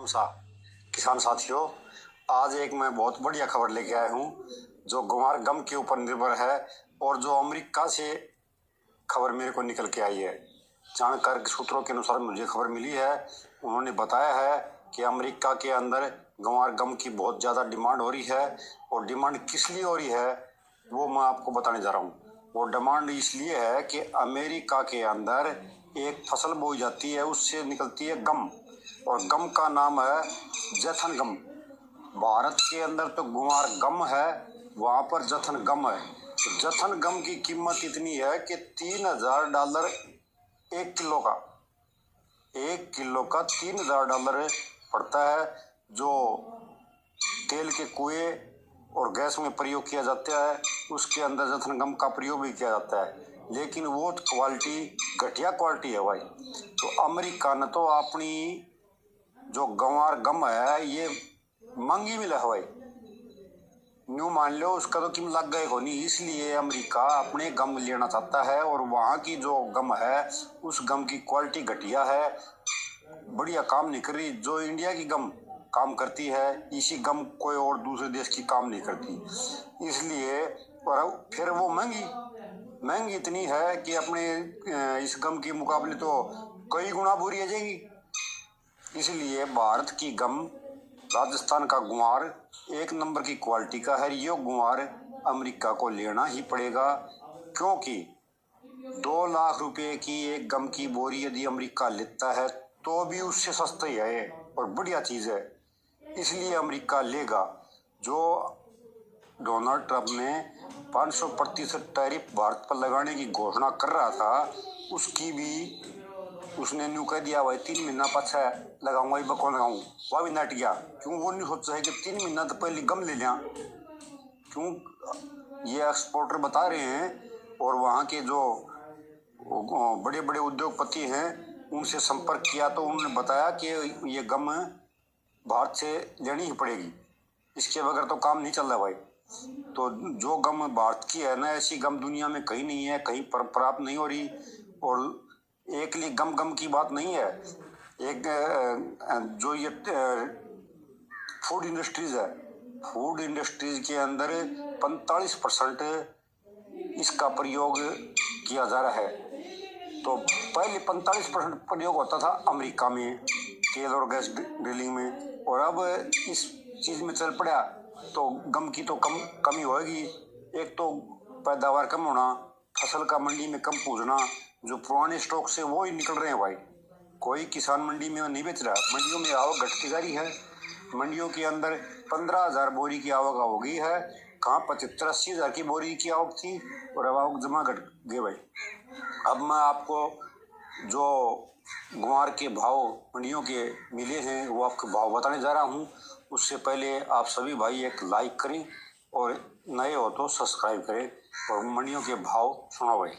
नमस्कार किसान साथियों, आज एक मैं बहुत बढ़िया खबर लेके आया हूँ जो गुवार गम के ऊपर निर्भर है और जो अमेरिका से खबर मेरे को निकल के आई है। जानकार सूत्रों के अनुसार मुझे खबर मिली है, उन्होंने बताया है कि अमेरिका के अंदर गुवार गम की बहुत ज़्यादा डिमांड हो रही है। और डिमांड किस लिए हो रही है वो मैं आपको बताने जा रहा हूँ। वो डिमांड इसलिए है कि अमेरिका के अंदर एक फसल बोई जाती है, उससे निकलती है गम, और गम का नाम है जथन गम। भारत के अंदर तो गुवार गम है, वहाँ पर जथन गम है। तो जथन गम की कीमत इतनी है कि $3000 एक किलो का, एक किलो का $3000 पड़ता है। जो तेल के कुएं और गैस में प्रयोग किया जाता है उसके अंदर जथन गम का प्रयोग भी किया जाता है, लेकिन वो क्वालिटी घटिया क्वालिटी है भाई। तो अमेरिका ने तो अपनी जो गंवार गम है ये महंगी मिला है भाई, न्यू मान लो उसका तो कीमत लग गए को नहीं, इसलिए अमेरिका अपने गम लेना चाहता है। और वहाँ की जो गम है उस गम की क्वालिटी घटिया है, बढ़िया काम नहीं कर रही। जो इंडिया की गम काम करती है इसी गम कोई और दूसरे देश की काम नहीं करती, इसलिए और फिर वो महंगी इतनी है कि अपने इस गम के मुकाबले तो कई गुना बुरी आ जाएगी। इसलिए भारत की गम, राजस्थान का गुवार एक नंबर की क्वालिटी का है। ये गुवार अमेरिका को लेना ही पड़ेगा, क्योंकि 2 लाख रुपए की एक गम की बोरी यदि अमेरिका लेता है तो भी उससे सस्ता ही है और बढ़िया चीज़ है, इसलिए अमेरिका लेगा। जो डोनाल्ड ट्रंप ने 500% टैरिफ भारत पर लगाने की घोषणा कर रहा था, उसकी भी उसने न्यू कह दिया भाई 3 महीना पाछा लगाऊंगा, बको लगाऊँ, वह भी नट गया। क्यों वो नहीं सोचा है कि 3 महीना तो पहले गम ले लिया। क्यों ये एक्सपोर्टर बता रहे हैं, और वहाँ के जो बड़े बड़े उद्योगपति हैं उनसे संपर्क किया तो उन्होंने बताया कि ये गम भारत से लेनी ही पड़ेगी, इसके बगैर तो काम नहीं चल रहा भाई। तो जो गम भारत की है ना, ऐसी गम दुनिया में कहीं नहीं है, कहीं पर प्राप्त नहीं हो रही। और एक लिए गम की बात नहीं है, एक जो ये फूड इंडस्ट्रीज है, फूड इंडस्ट्रीज के अंदर 45% इसका प्रयोग किया जा रहा है। तो पहले 45% प्रयोग होता था अमेरिका में तेल और गैस ड्रिलिंग में, और अब इस चीज़ में चल पड़ा तो गम की तो कमी होगी। एक तो पैदावार कम होना, फसल का मंडी में कम पूजना, जो पुराने स्टॉक से वो ही निकल रहे हैं भाई। कोई किसान मंडी में नहीं बेच रहा, मंडियों में आवक घटती जा रही है। मंडियों के अंदर 15,000 बोरी की आवक हो गई है, कहाँ 75-80 हज़ार की बोरी की आवक थी, और अब आवक जमा घट गए भाई। अब मैं आपको जो गुवार के भाव मंडियों के मिले हैं वो आपको भाव बताने जा रहा हूँ। उससे पहले आप सभी भाई एक लाइक करें और नए हो तो सब्सक्राइब करें, और मंडियों के भाव सुनो भाई।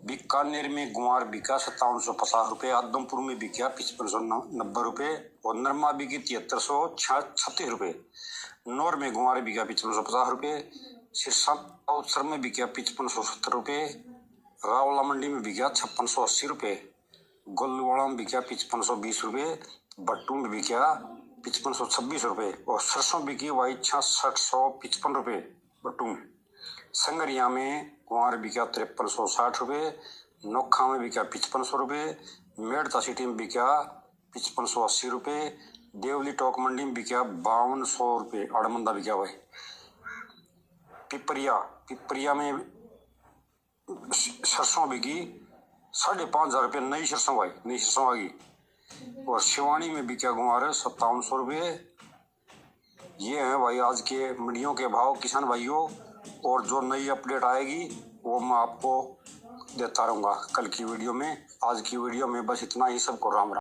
बीकानेर में गुवार बिका 5750 रुपये, आदमपुर में बिका 5590 रुपये, और नरमा बिकी 7336 रुपये। नौर में गुवार बिका 5550 रुपये, सिरसा अवसर में बिका 5570 रुपये, रावला मंडी में बिका 5680 रुपये, गोलवाड़ा में बिका 5520 रुपये, भट्टू में बिका 5526 रुपये, और सरसों बिकी वाई 6655 रुपये भट्टू में। संगरिया में कुंवार बिका 5360 रुपये, नोखा में बिका 5500 रुपये, मेड़ता सिटी में बिका 5580 रुपये, देवली टोक मंडी में बिका 5200 रुपये, अड़मंदा बिका भाई। पिपरिया में सरसों बिकी 5500 रुपये, नई सरसों भाई, नई सरसों आ गई। और शिवानी में बिका गुवार 5700 रुपये। ये हैं भाई आज के मंडियों के भाव किसान भाइयों, और जो नई अपडेट आएगी वो मैं आपको देता रहूँगा कल की वीडियो में। आज की वीडियो में बस इतना ही, सबको राम राम।